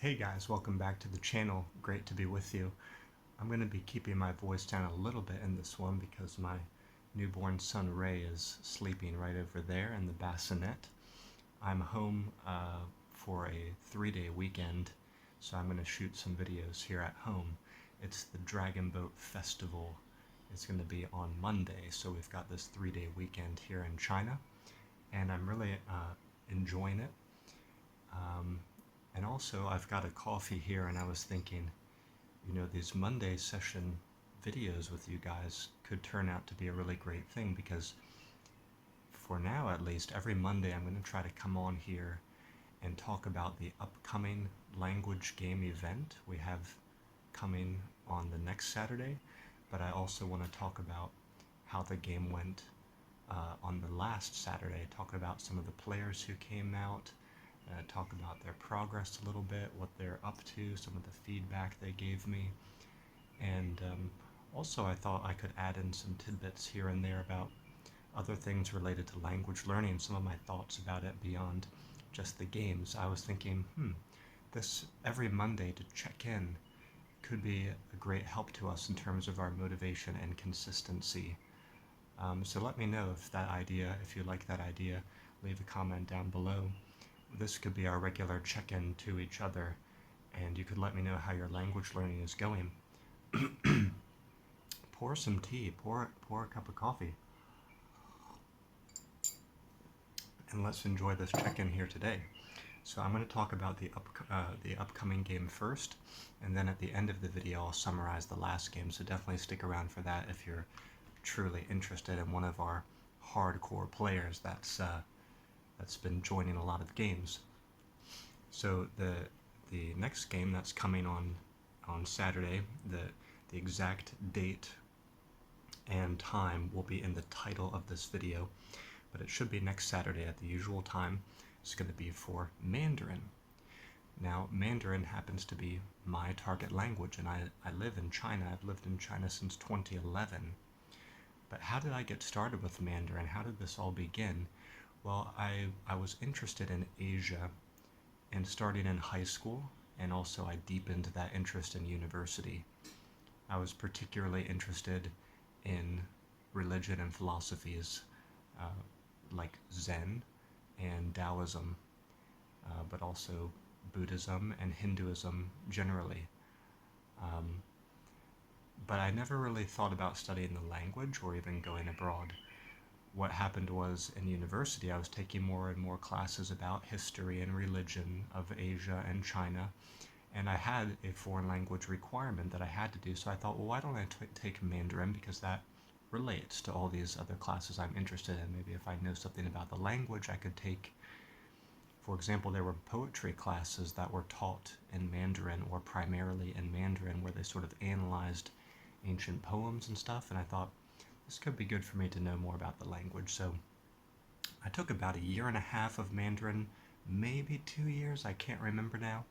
Hey guys, welcome back to the channel. Great to be with you. I'm going to be keeping my voice down a little bit in this one because my newborn son Ray is sleeping right over there in the bassinet. I'm home for a 3-day weekend, so I'm going to shoot some videos here at home. It's the Dragon Boat Festival. It's going to be on Monday, so we've got this 3-day weekend here in China, and I'm really enjoying it. And also, I've got a coffee here, and I was thinking, these Monday session videos with you guys could turn out to be a really great thing because for now, at least, every Monday I'm going to try to come on here and talk about the upcoming language game event we have coming on the next Saturday, but I also want to talk about how the game went on the last Saturday, talk about some of the players who came out, talk about their progress a little bit, what they're up to, some of the feedback they gave me, and also I thought I could add in some tidbits here and there about other things related to language learning, some of my thoughts about it beyond just the games. I was thinking, this every Monday to check in could be a great help to us in terms of our motivation and consistency. So let me know if you like that idea, leave a comment down below. This could be our regular check-in to each other, and you could let me know how your language learning is going. Pour some tea, pour a cup of coffee, and let's enjoy this check-in here today. So I'm going to talk about the upcoming game first, and then at the end of the video I'll summarize the last game, so definitely stick around for that if you're truly interested in one of our hardcore players that's been joining a lot of games. So the next game that's coming on Saturday, the exact date and time will be in the title of this video, but it should be next Saturday at the usual time. It's going to be for Mandarin. Now, Mandarin happens to be my target language, and I live in China. I've lived in China since 2011. But how did I get started with Mandarin? How did this all begin? Well, I was interested in Asia and starting in high school, and also I deepened that interest in university. I was particularly interested in religion and philosophies like Zen and Taoism, but also Buddhism and Hinduism generally. But I never really thought about studying the language or even going abroad. What happened was, in university, I was taking more and more classes about history and religion of Asia and China, and I had a foreign language requirement that I had to do, so I thought, well, why don't I take Mandarin, because that relates to all these other classes I'm interested in. Maybe if I know something about the language, I could take, for example, there were poetry classes that were taught in Mandarin, or primarily in Mandarin, where they sort of analyzed ancient poems and stuff, and I thought, this could be good for me to know more about the language. So I took about 1.5 years of Mandarin, maybe 2 years, I can't remember now.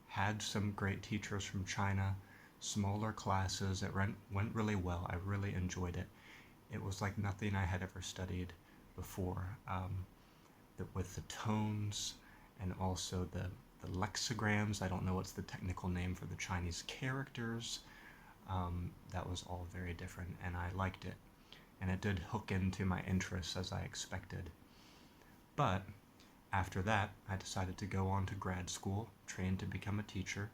Had some great teachers from China, smaller classes. It went really well. I really enjoyed it. It was like nothing I had ever studied before, with the tones and also the lexicograms. I don't know what's the technical name for the Chinese characters. That was all very different, and I liked it. And it did hook into my interests as I expected. But after that, I decided to go on to grad school, train to become a teacher.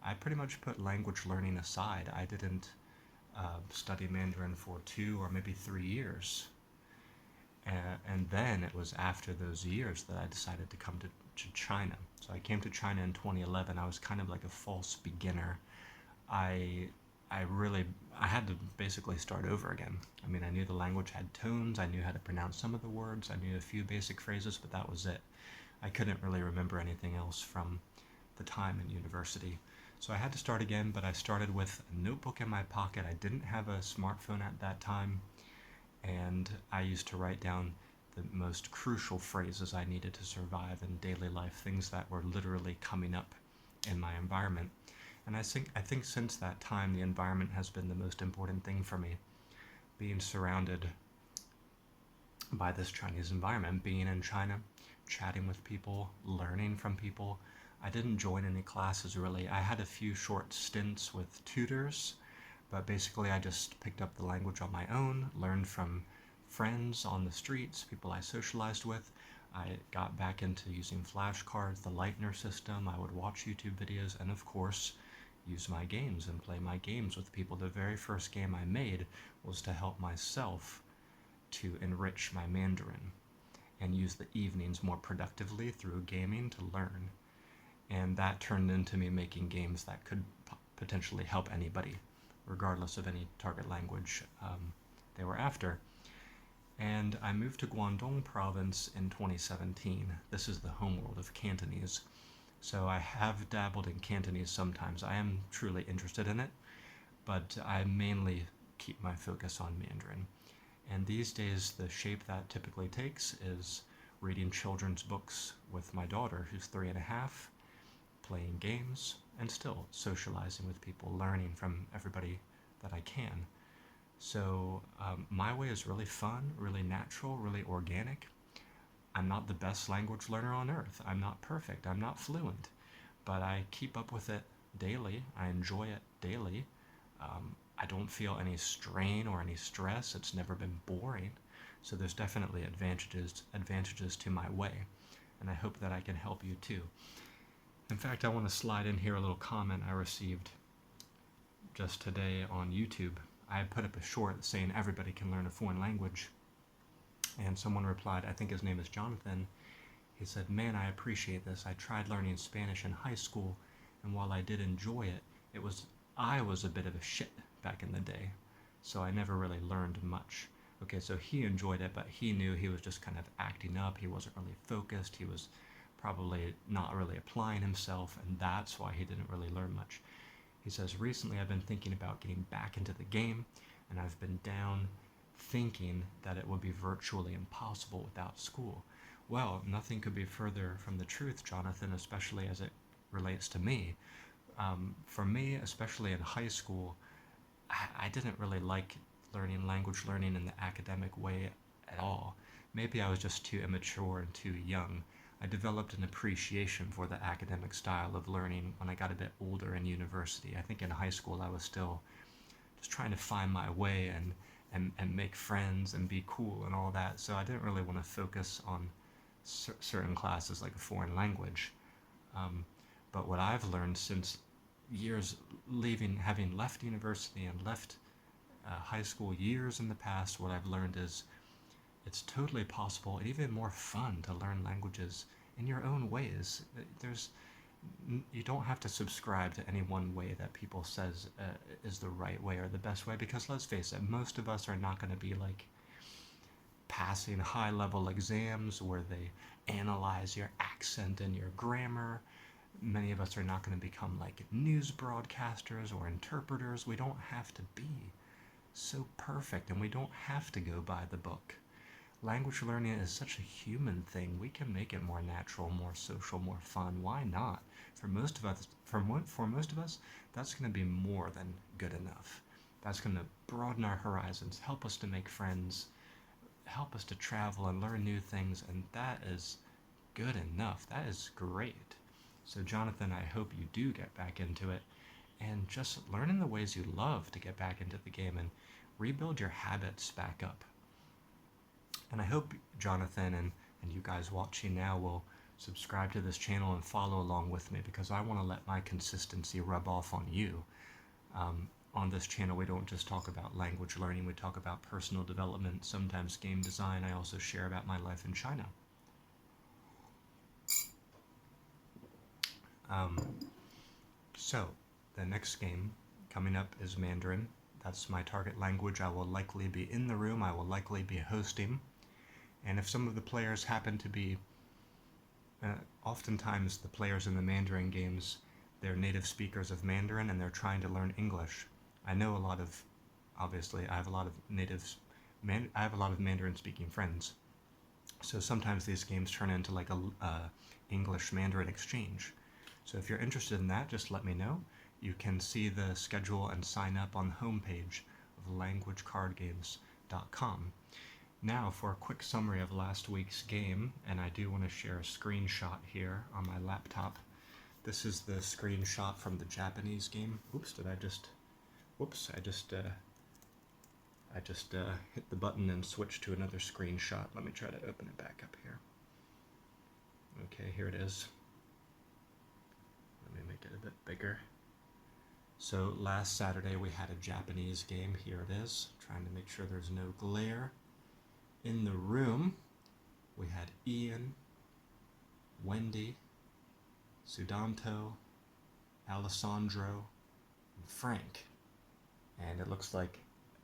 I pretty much put language learning aside. I didn't study Mandarin for 2 or maybe 3 years. And then it was after those years that I decided to come to China. So I came to China in 2011. I was kind of like a false beginner. I had to basically start over again. I mean, I knew the language had tones, I knew how to pronounce some of the words, I knew a few basic phrases, but that was it. I couldn't really remember anything else from the time in university. So I had to start again, but I started with a notebook in my pocket. I didn't have a smartphone at that time, and I used to write down the most crucial phrases I needed to survive in daily life, things that were literally coming up in my environment. And I think since that time, the environment has been the most important thing for me. Being surrounded by this Chinese environment, being in China, chatting with people, learning from people. I didn't join any classes really. I had a few short stints with tutors, but basically I just picked up the language on my own, learned from friends on the streets, people I socialized with. I got back into using flashcards, the Lightner system. I would watch YouTube videos and, of course, use my games and play my games with people. The very first game I made was to help myself to enrich my Mandarin and use the evenings more productively through gaming to learn. And that turned into me making games that could potentially help anybody, regardless of any target language they were after. And I moved to Guangdong province in 2017. This is the homeworld of Cantonese. So I have dabbled in Cantonese sometimes. I am truly interested in it, but I mainly keep my focus on Mandarin. And these days, the shape that typically takes is reading children's books with my daughter, who's 3.5, playing games, and still socializing with people, learning from everybody that I can. So my way is really fun, really natural, really organic. I'm not the best language learner on earth. I'm not perfect. I'm not fluent. But I keep up with it daily. I enjoy it daily. I don't feel any strain or any stress. It's never been boring. So there's definitely advantages to my way. And I hope that I can help you too. In fact, I want to slide in here a little comment I received just today on YouTube. I put up a short saying everybody can learn a foreign language. And someone replied, I think his name is Jonathan. He said, man, I appreciate this. I tried learning Spanish in high school, and while I did enjoy it, I was a bit of a shit back in the day, so I never really learned much. Okay, so he enjoyed it, but he knew he was just kind of acting up. He wasn't really focused. He was probably not really applying himself, and that's why he didn't really learn much. He says, recently I've been thinking about getting back into the game, and I've been down thinking that it would be virtually impossible without school. Well, nothing could be further from the truth, Jonathan, especially as it relates to me. For me, especially in high school, I didn't really like language learning in the academic way at all. Maybe I was just too immature and too young. I developed an appreciation for the academic style of learning when I got a bit older in university. I think in high school I was still just trying to find my way and make friends and be cool and all that. So I didn't really want to focus on certain classes like a foreign language. But what I've learned since years having left university and left high school years in the past, what I've learned is it's totally possible and even more fun to learn languages in your own ways. You don't have to subscribe to any one way that people says is the right way or the best way, because let's face it, most of us are not going to be like passing high-level exams where they analyze your accent and your grammar. Many of us are not going to become like news broadcasters or interpreters. We don't have to be so perfect, and we don't have to go by the book. Language learning is such a human thing. We can make it more natural, more social, more fun. Why not? For most of us, that's going to be more than good enough. That's going to broaden our horizons, help us to make friends, help us to travel and learn new things, and that is good enough. That is great. So Jonathan, I hope you do get back into it and just learn in the ways you love to get back into the game and rebuild your habits back up. And I hope Jonathan and you guys watching now will subscribe to this channel and follow along with me, because I want to let my consistency rub off on you. On this channel, we don't just talk about language learning, we talk about personal development, sometimes game design. I also share about my life in China. So, the next game coming up is Mandarin. That's my target language. I will likely be in the room, I will likely be hosting. And if some of the players happen to be, oftentimes the players in the Mandarin games, they're native speakers of Mandarin and they're trying to learn English. I know obviously I have a lot of Mandarin speaking friends. So sometimes these games turn into like a English-Mandarin exchange. So if you're interested in that, just let me know. You can see the schedule and sign up on the homepage of languagecardgames.com. Now for a quick summary of last week's game, and I do want to share a screenshot here on my laptop This is the screenshot from the Japanese game. Oops, whoops, I just hit the button and switched to another screenshot. Let me try to open it back up here. Okay, here it is. Let me make it a bit bigger. So last Saturday we had a Japanese game. Here it is. Trying to make sure there's no glare. In the room, we had Ian, Wendy, Sudanto, Alessandro, and Frank. And it looks like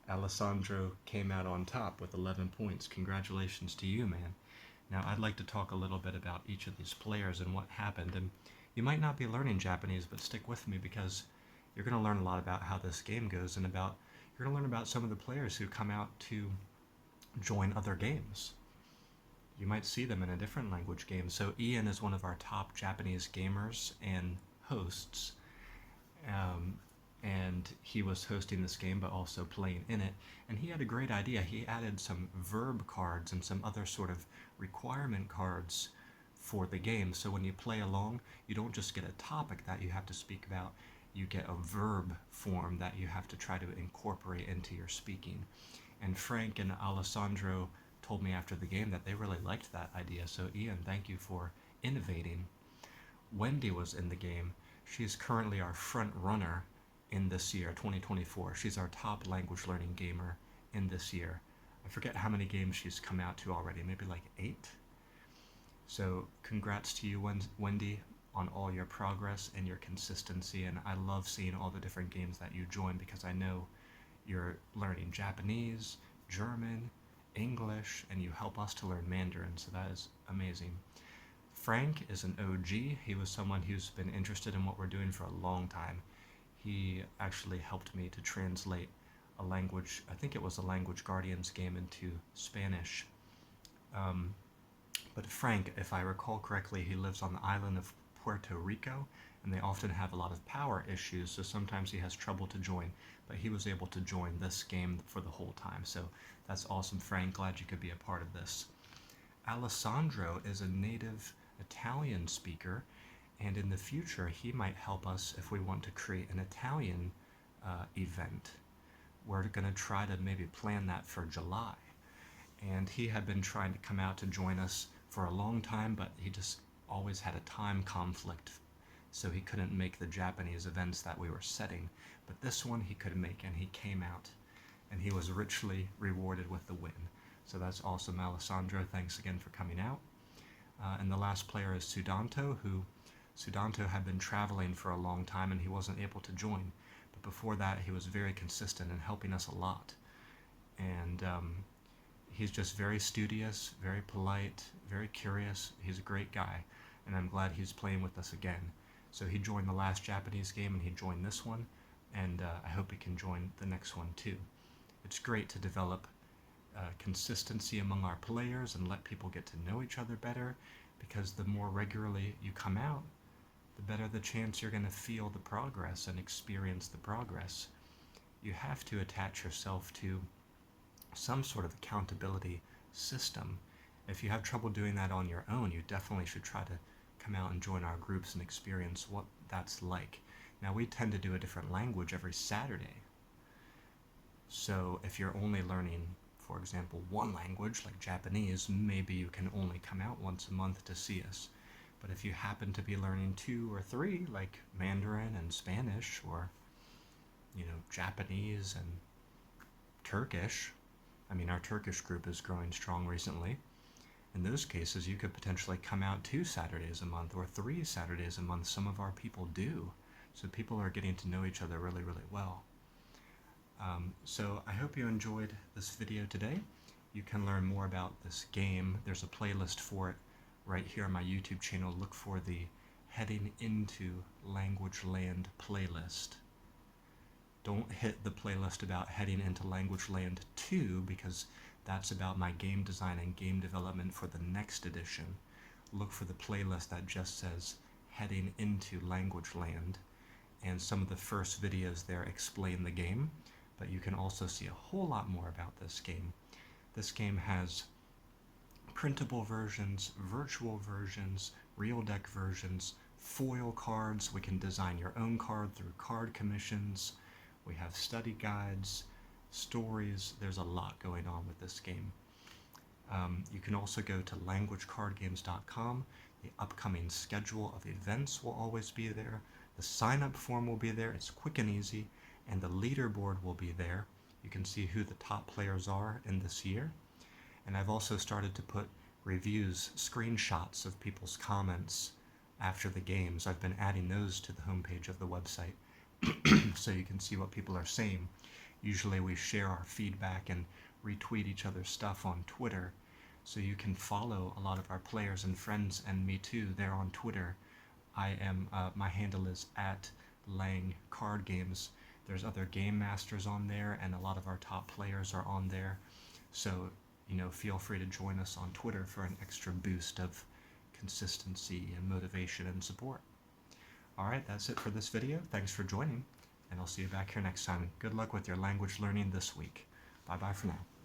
Alessandro came out on top with 11 points. Congratulations to you, man. Now, I'd like to talk a little bit about each of these players and what happened. And you might not be learning Japanese, but stick with me because you're going to learn a lot about how this game goes and you're going to learn about some of the players who come out to join other games. You might see them in a different language game. So Ian is one of our top Japanese gamers and hosts. And he was hosting this game but also playing in it, and he had a great idea. He added some verb cards and some other sort of requirement cards for the game, so when you play along, you don't just get a topic that you have to speak about, you get a verb form that you have to try to incorporate into your speaking. And Frank and Alessandro told me after the game that they really liked that idea, so Ian, thank you for innovating. Wendy was in the game. She's currently our front runner in this year, 2024. She's our top language learning gamer in this year. I forget how many games she's come out to already, maybe like 8. So congrats to you, Wendy, on all your progress and your consistency, and I love seeing all the different games that you join because I know you're learning Japanese, German, English, and you help us to learn Mandarin, so that is amazing. Frank is an OG. He was someone who's been interested in what we're doing for a long time. He actually helped me to translate a language, I think it was a Language Guardians game, into Spanish. But Frank, if I recall correctly, he lives on the island of Puerto Rico, and they often have a lot of power issues, so sometimes he has trouble to join, but he was able to join this game for the whole time, so that's awesome, Frank. Glad you could be a part of this. Alessandro is a native Italian speaker, and in the future he might help us if we want to create an Italian event. We're going to try to maybe plan that for July. And he had been trying to come out to join us for a long time, but he just always had a time conflict, so he couldn't make the Japanese events that we were setting. But this one he could make, and he came out, and he was richly rewarded with the win. So that's awesome, Alessandro. Thanks again for coming out. And the last player is Sudanto, who Sudanto had been traveling for a long time and he wasn't able to join. But before that, he was very consistent in helping us a lot. And he's just very studious, very polite, very curious. He's a great guy, and I'm glad he's playing with us again. So he joined the last Japanese game and he joined this one, and I hope he can join the next one too. It's great to develop consistency among our players and let people get to know each other better, because the more regularly you come out, the better the chance you're going to feel the progress and experience the progress. You have to attach yourself to some sort of accountability system. If you have trouble doing that on your own, you definitely should try to come out and join our groups and experience what that's like. Now, we tend to do a different language every Saturday. So if you're only learning, for example, one language like Japanese, maybe you can only come out once a month to see us. But if you happen to be learning 2 or 3, like Mandarin and Spanish, or Japanese and Turkish, I mean, our Turkish group is growing strong recently. In those cases, you could potentially come out 2 Saturdays a month or 3 Saturdays a month. Some of our people do. So people are getting to know each other really, really well. So I hope you enjoyed this video today. You can learn more about this game. There's a playlist for it right here on my YouTube channel. Look for the Heading Into Language Land playlist. Don't hit the playlist about Heading Into Language Land 2, because that's about my game design and game development for the next edition. Look for the playlist that just says Heading Into Language Land, and some of the first videos there explain the game, but you can also see a whole lot more about this game. This game has printable versions, virtual versions, real deck versions, foil cards. We can design your own card through card commissions. We have study guides, stories. There's a lot going on with this game. You can also go to languagecardgames.com. The upcoming schedule of events will always be there. The sign-up form will be there. It's quick and easy. And the leaderboard will be there. You can see who the top players are in this year. And I've also started to put reviews, screenshots of people's comments after the games. I've been adding those to the homepage of the website so you can see what people are saying. Usually we share our feedback and retweet each other's stuff on Twitter, so you can follow a lot of our players and friends, and me too, there on Twitter. My handle is @LangCardGames. There's other game masters on there, and a lot of our top players are on there. So, feel free to join us on Twitter for an extra boost of consistency and motivation and support. Alright, that's it for this video. Thanks for joining, and I'll see you back here next time. Good luck with your language learning this week. Bye-bye for now.